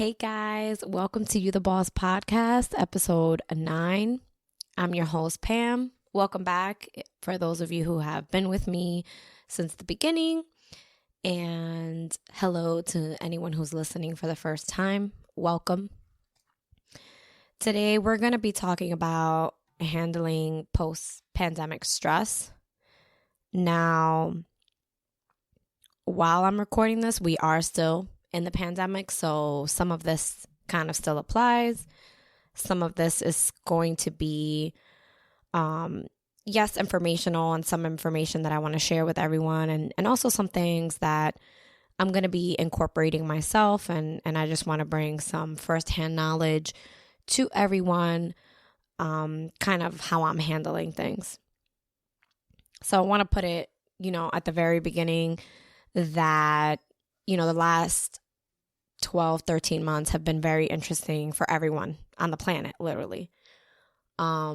Hey guys, welcome to You the Boss podcast, episode 9. I'm your host, Pam. Welcome back for those of you who have been with me since the beginning. And hello to anyone who's listening for the first time. Welcome. Today, we're going to be talking about handling post-pandemic stress. Now, while I'm recording this, we are still in the pandemic, so some of this kind of still applies. Some of this is going to be, informational, and some information that I want to share with everyone, and also some things that I'm going to be incorporating myself, and I just want to bring some firsthand knowledge to everyone, kind of how I'm handling things. So I want to put it, at the very beginning that, the last 12, 13 months have been very interesting for everyone on the planet, literally. I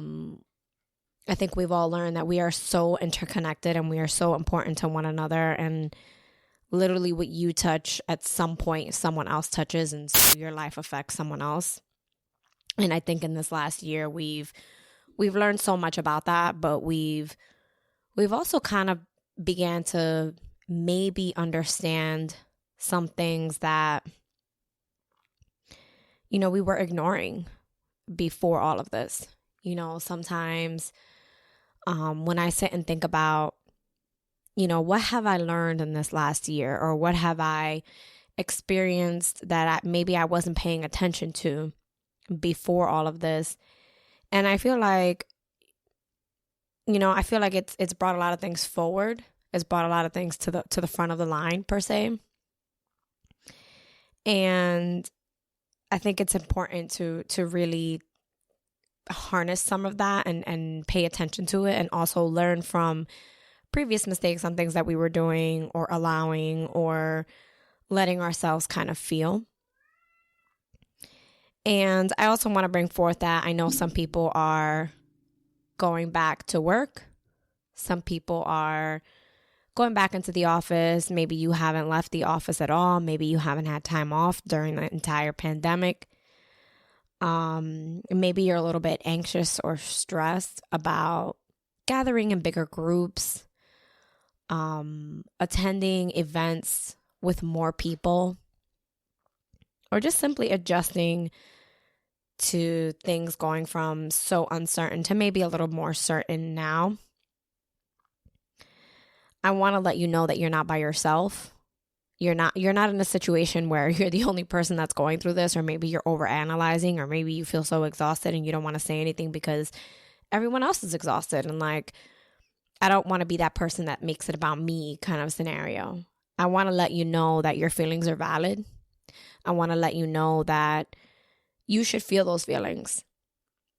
think we've all learned that we are so interconnected and we are so important to one another, and literally what you touch at some point, someone else touches, and so your life affects someone else. And I think in this last year, we've learned so much about that, but we've also kind of began to maybe understand some things that, we were ignoring before all of this. Sometimes when I sit and think about, what have I learned in this last year, or what have I experienced that maybe I wasn't paying attention to before all of this. And I feel like, it's brought a lot of things forward. It's brought a lot of things to the front of the line, per se. And I think it's important to really harness some of that and pay attention to it, and also learn from previous mistakes on things that we were doing or allowing or letting ourselves kind of feel. And I also want to bring forth that I know some people are going back to work. Some people are going back into the office. Maybe you haven't left the office at all. Maybe you haven't had time off during the entire pandemic. Maybe you're a little bit anxious or stressed about gathering in bigger groups, attending events with more people, or just simply adjusting to things going from so uncertain to maybe a little more certain now. I want to let you know that you're not by yourself. You're not in a situation where you're the only person that's going through this, or maybe you're overanalyzing, or maybe you feel so exhausted and you don't want to say anything because everyone else is exhausted. And I don't want to be that person that makes it about me kind of scenario. I want to let you know that your feelings are valid. I want to let you know that you should feel those feelings.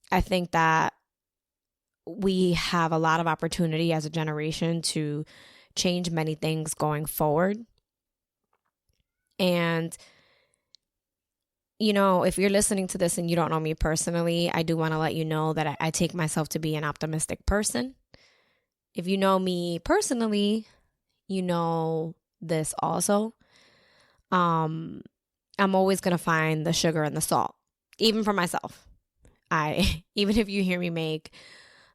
I think that we have a lot of opportunity as a generation to change many things going forward. And, if you're listening to this and you don't know me personally, I do want to let you know that I take myself to be an optimistic person. If you know me personally, you know this also. I'm always going to find the sugar and the salt, even for myself. Even if you hear me make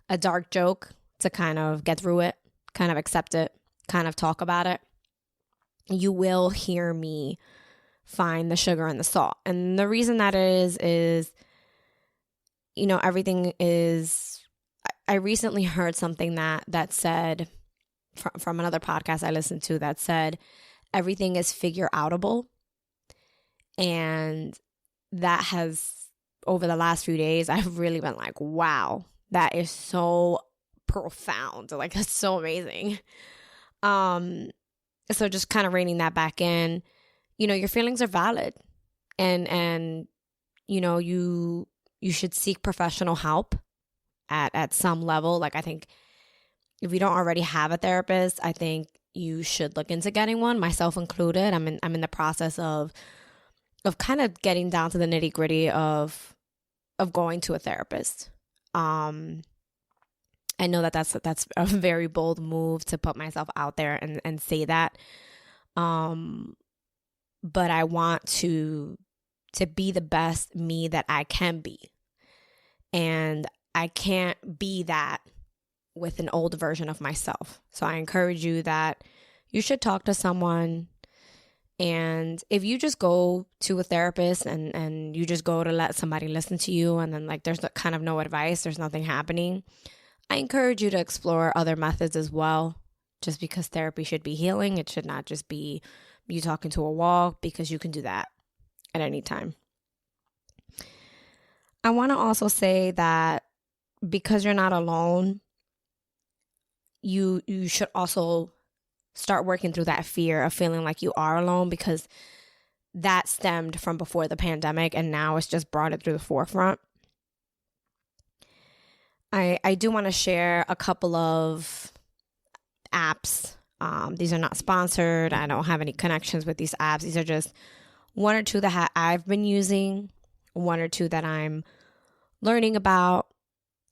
a dark joke to kind of get through it, kind of accept it, kind of talk about it, you will hear me find the sugar and the salt. And the reason that is, everything is, I recently heard something that said from another podcast I listened to that said, everything is figure outable. And that has, over the last few days, I've really been like, wow, that is so profound. That's so amazing. So just kind of reining that back in, your feelings are valid, and you should seek professional help at some level. I think if you don't already have a therapist, I think you should look into getting one, myself included. I'm in the process of kind of getting down to the nitty-gritty of going to a therapist. I know that's a very bold move to put myself out there and say that. But I want to to be the best me that I can be. And I can't be that with an old version of myself. So I encourage you that you should talk to someone. And if you just go to a therapist and you just go to let somebody listen to you and then like there's kind of no advice, there's nothing happening, I encourage you to explore other methods as well. Just because therapy should be healing, it should not just be you talking to a wall, because you can do that at any time. I want to also say that because you're not alone, you should also start working through that fear of feeling like you are alone, because that stemmed from before the pandemic and now it's just brought it to the forefront. I do want to share a couple of apps. These are not sponsored. I don't have any connections with these apps. These are just one or two that I've been using, one or two that I'm learning about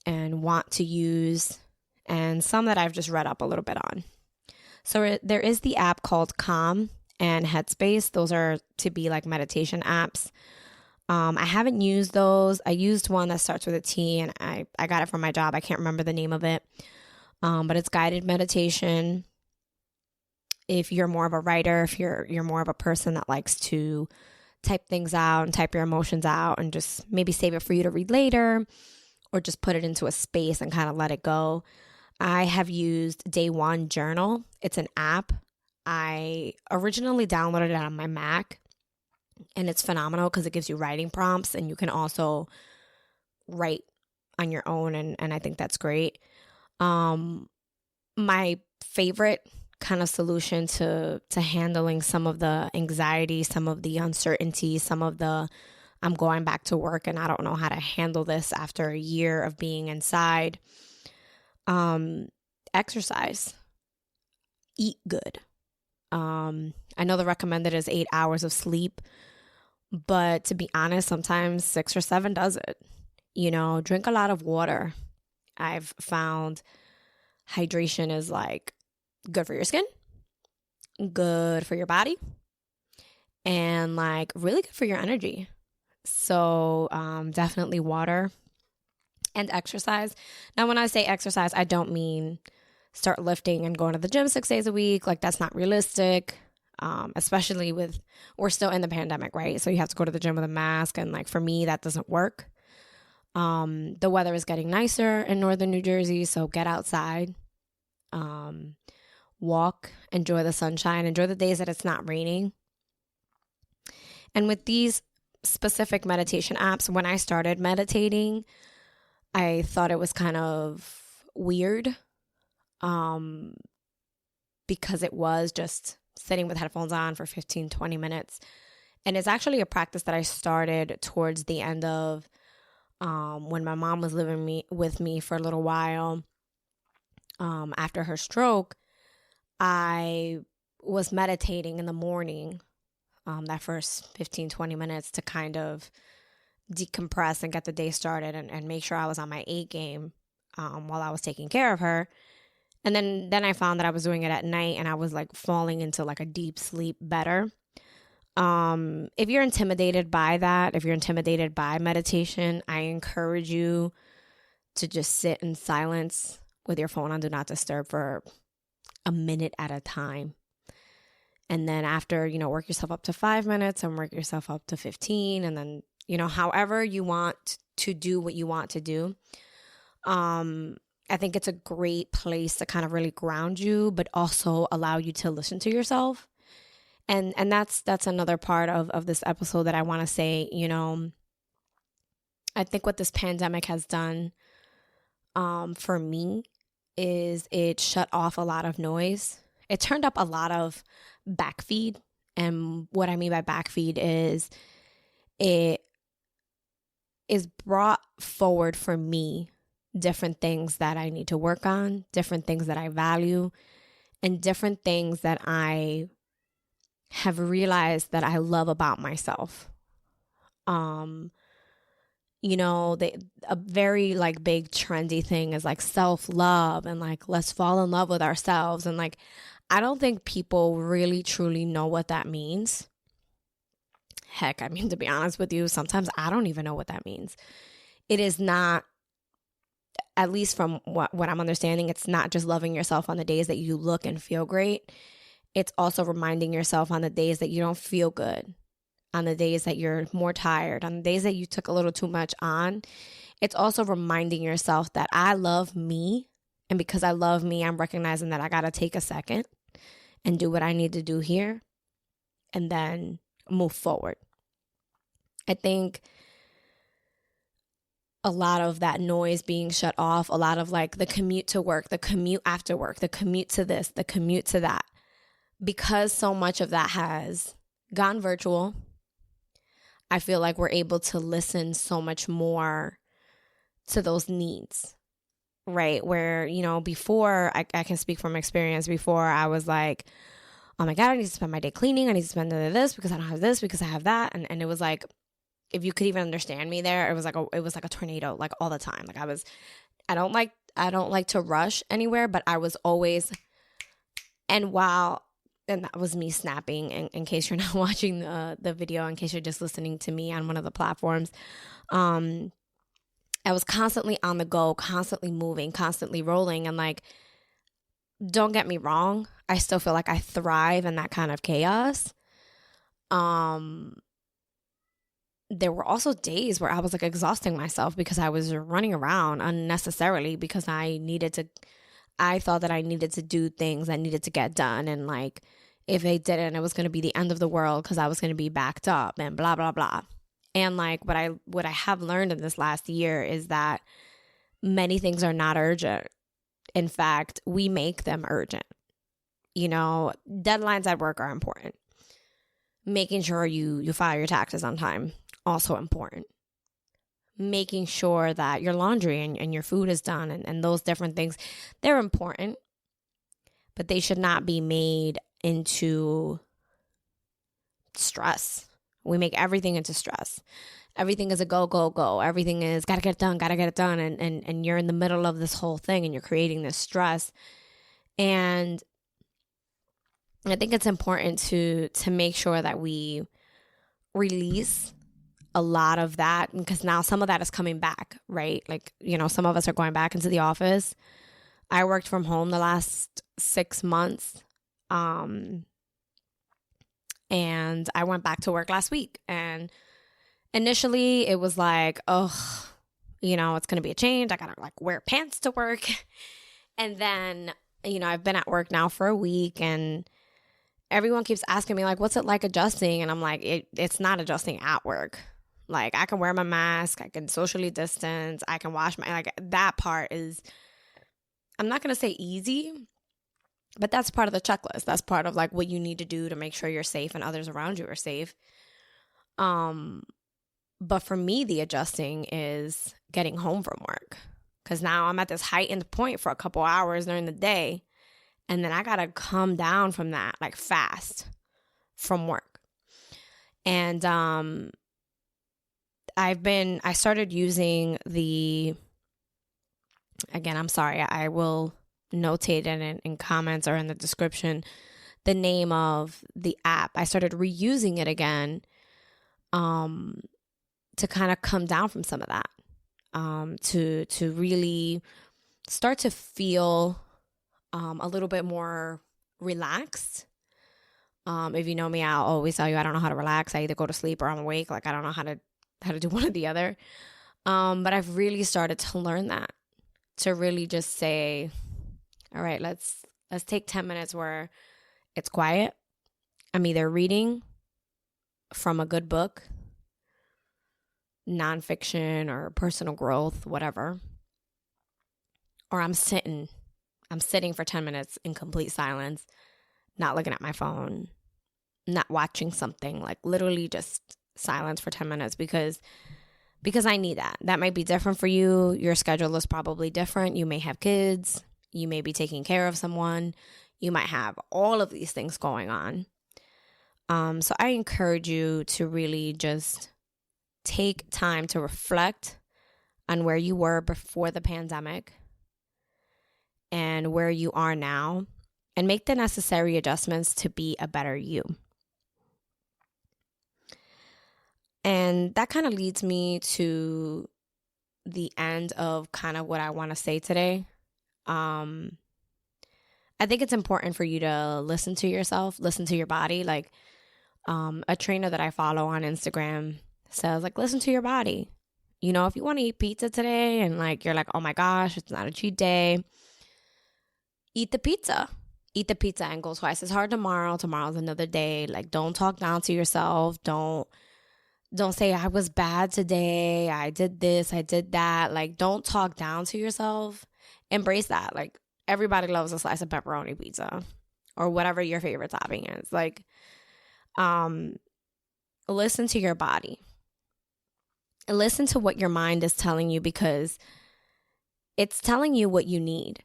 and want to use, and some that I've just read up a little bit on. So there is the app called Calm and Headspace. Those are to be like meditation apps. I haven't used those. I used one that starts with a T, and I got it from my job. I can't remember the name of it, but it's guided meditation. If you're more of a writer, if you're more of a person that likes to type things out and type your emotions out and just maybe save it for you to read later, or just put it into a space and kind of let it go, I have used Day One Journal. It's an app. I originally downloaded it on my Mac, and it's phenomenal because it gives you writing prompts, and you can also write on your own, and I think that's great. My favorite kind of solution to handling some of the anxiety, some of the uncertainty, some of the I'm going back to work and I don't know how to handle this after a year of being inside. Exercise, eat good. I know the recommended is 8 hours of sleep, but to be honest, sometimes 6 or 7 does it. Drink a lot of water. I've found hydration is like good for your skin, good for your body, and like really good for your energy. So definitely water and exercise. Now, when I say exercise, I don't mean start lifting and going to the gym 6 days a week. Like, that's not realistic, especially we're still in the pandemic, right? So you have to go to the gym with a mask. And like, for me, that doesn't work. The weather is getting nicer in northern New Jersey, so get outside, walk, enjoy the sunshine, enjoy the days that it's not raining. And with these specific meditation apps, when I started meditating, I thought it was kind of weird, because it was just sitting with headphones on for 15, 20 minutes. And it's actually a practice that I started towards the end of when my mom was living with me for a little while. After her stroke, I was meditating in the morning, that first 15, 20 minutes, to kind of decompress and get the day started and make sure I was on my A game while I was taking care of her. And then I found that I was doing it at night, and I was like falling into like a deep sleep better. If you're intimidated by that, if you're intimidated by meditation, I encourage you to just sit in silence with your phone on Do Not Disturb for a minute at a time. And then after, work yourself up to 5 minutes and work yourself up to 15. And then, however you want to do what you want to do. I think it's a great place to kind of really ground you, but also allow you to listen to yourself. And that's another part of this episode that I want to say. I think what this pandemic has done for me is it shut off a lot of noise. It turned up a lot of backfeed. And what I mean by backfeed is it is brought forward for me different things that I need to work on, different things that I value, and different things that I have realized that I love about myself. A very like big trendy thing is like self-love and like, let's fall in love with ourselves. And like, I don't think people really truly know what that means. Heck, I mean, to be honest with you, sometimes I don't even know what that means. It is not, at least from what I'm understanding, it's not just loving yourself on the days that you look and feel great. It's also reminding yourself on the days that you don't feel good, on the days that you're more tired, on the days that you took a little too much on. It's also reminding yourself that I love me. And because I love me, I'm recognizing that I got to take a second and do what I need to do here and then move forward. I think a lot of that noise being shut off, a lot of like the commute to work, the commute after work, the commute to this, the commute to that, because so much of that has gone virtual, I feel like we're able to listen so much more to those needs, right? Where, before, I can speak from experience, before I was like, oh my God, I need to spend my day cleaning. I need to spend this because I don't have this, because I have that. And it was like, if you could even understand me there, it was like a tornado, like all the time. Like I don't like to rush anywhere, but I was always, and that was me snapping, in case you're not watching the video, in case you're just listening to me on one of the platforms. I was constantly on the go, constantly moving, constantly rolling. And like, don't get me wrong, I still feel like I thrive in that kind of chaos. There were also days where I was like exhausting myself because I was running around unnecessarily because I thought that I needed to do things that needed to get done. And like, if I didn't, it was going to be the end of the world because I was going to be backed up and blah, blah, blah. And like what I have learned in this last year is that many things are not urgent. In fact, we make them urgent. Deadlines at work are important. Making sure you file your taxes on time, also important. Making sure that your laundry and your food is done and those different things, they're important. But they should not be made into stress. We make everything into stress. Everything is a go, go, go. Everything is gotta get it done. And you're in the middle of this whole thing and you're creating this stress. And I think it's important to make sure that we release a lot of that, because now some of that is coming back, right? Like, some of us are going back into the office. I worked from home the last 6 months. And I went back to work last week. And initially it was like, oh, it's going to be a change. I got to like wear pants to work. And then, I've been at work now for a week and everyone keeps asking me like, what's it like adjusting? And I'm like, it's not adjusting at work. Like I can wear my mask, I can socially distance, I can wash like that part is, I'm not going to say easy, but that's part of the checklist. That's part of like what you need to do to make sure you're safe and others around you are safe. But for me, the adjusting is getting home from work, because now I'm at this heightened point for a couple hours during the day. And then I got to come down from that like fast from work. And I started using again, I'm sorry, I will notate it in comments or in the description, the name of the app. I started reusing it again to kind of come down from some of that, to really start to feel a little bit more relaxed. If you know me, I'll always tell you I don't know how to relax. I either go to sleep or I'm awake. Like I don't know how to do one or the other. But I've really started to learn that, to really just say, all right, let's take 10 minutes where it's quiet. I'm either reading from a good book, nonfiction or personal growth, whatever, or I'm sitting for 10 minutes in complete silence, not looking at my phone, not watching something, like literally just silence for 10 minutes because I need that. That might be different for you. Your schedule is probably different. You may have kids. You may be taking care of someone. You might have all of these things going on. So I encourage you to really just take time to reflect on where you were before the pandemic and where you are now, and make the necessary adjustments to be a better you. And that kind of leads me to the end of kind of what I want to say today. I think it's important for you to listen to yourself, listen to your body. Like, a trainer that I follow on Instagram says, like, listen to your body. You know, if you want to eat pizza today and like, you're like, oh my gosh, it's not a cheat day, eat the pizza. Eat the pizza and go twice as hard tomorrow. Tomorrow's another day. Like, don't talk down to yourself. Don't say I was bad today. I did this, I did that. Like, don't talk down to yourself. Embrace that. Like, everybody loves a slice of pepperoni pizza or whatever your favorite topping is. Like, listen to your body. Listen to what your mind is telling you, because it's telling you what you need.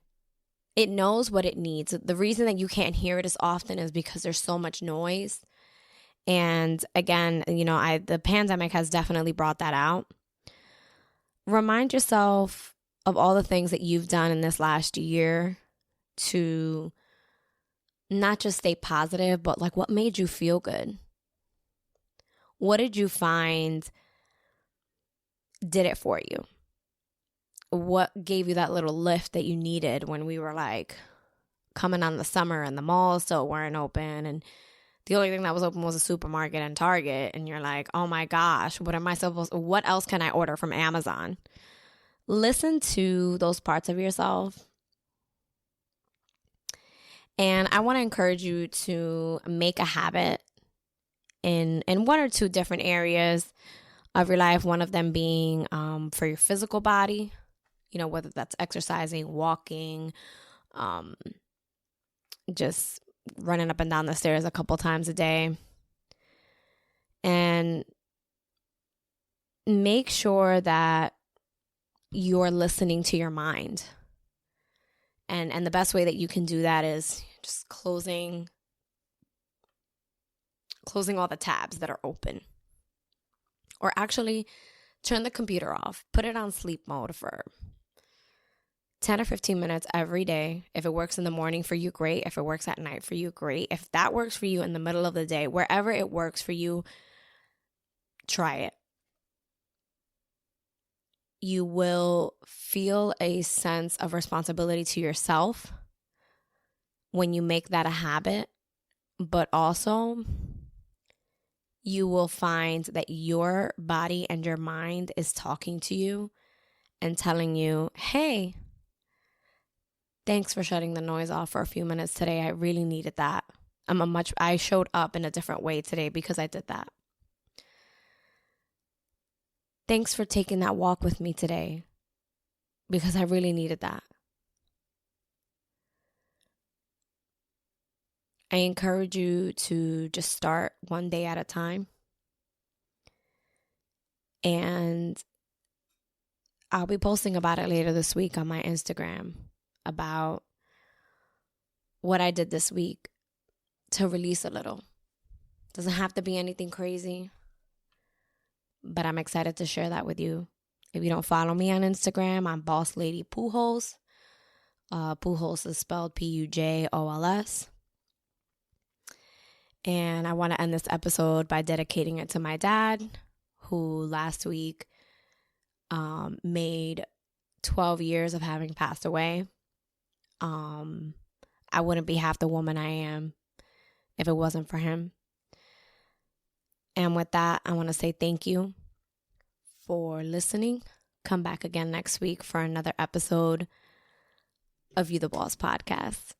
It knows what it needs. The reason that you can't hear it as often is because there's so much noise. And again, you know, the pandemic has definitely brought that out. Remind yourself of all the things that you've done in this last year to not just stay positive, but like, what made you feel good? What did you find did it for you? What gave you that little lift that you needed when we were like coming on the summer and the malls still weren't open and the only thing that was open was a supermarket and Target, and you're like, oh my gosh, what else can I order from Amazon? Listen to those parts of yourself. And I want to encourage you to make a habit in one or two different areas of your life, one of them being for your physical body, you know, whether that's exercising, walking, just running up and down the stairs a couple times a day. And make sure that you're listening to your mind. And the best way that you can do that is just closing all the tabs that are open. Or actually turn the computer off. Put it on sleep mode for 10 or 15 minutes every day. If it works in the morning for you, great. If it works at night for you, great. If that works for you in the middle of the day, wherever it works for you, try it. You will feel a sense of responsibility to yourself when you make that a habit, but also you will find that your body and your mind is talking to you and telling you, hey, thanks for shutting the noise off for a few minutes today. I really needed that. I showed up in a different way today because I did that. Thanks for taking that walk with me today because I really needed that. I encourage you to just start one day at a time. And I'll be posting about it later this week on my Instagram about what I did this week to release a little. Doesn't have to be anything crazy, but I'm excited to share that with you. If you don't follow me on Instagram, I'm Boss Lady Pujols. Pujols is spelled Pujols. And I want to end this episode by dedicating it to my dad, who last week made 12 years of having passed away. I wouldn't be half the woman I am if it wasn't for him. And with that, I want to say thank you for listening. Come back again next week for another episode of You the Boss podcast.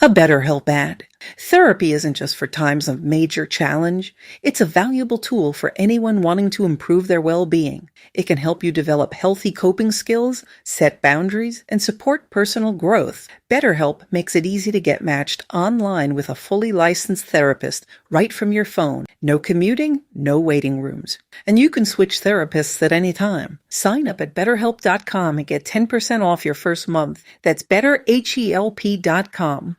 A BetterHelp ad. Therapy isn't just for times of major challenge. It's a valuable tool for anyone wanting to improve their well-being. It can help you develop healthy coping skills, set boundaries, and support personal growth. BetterHelp makes it easy to get matched online with a fully licensed therapist right from your phone. No commuting, no waiting rooms. And you can switch therapists at any time. Sign up at BetterHelp.com and get 10% off your first month. That's BetterHelp.com.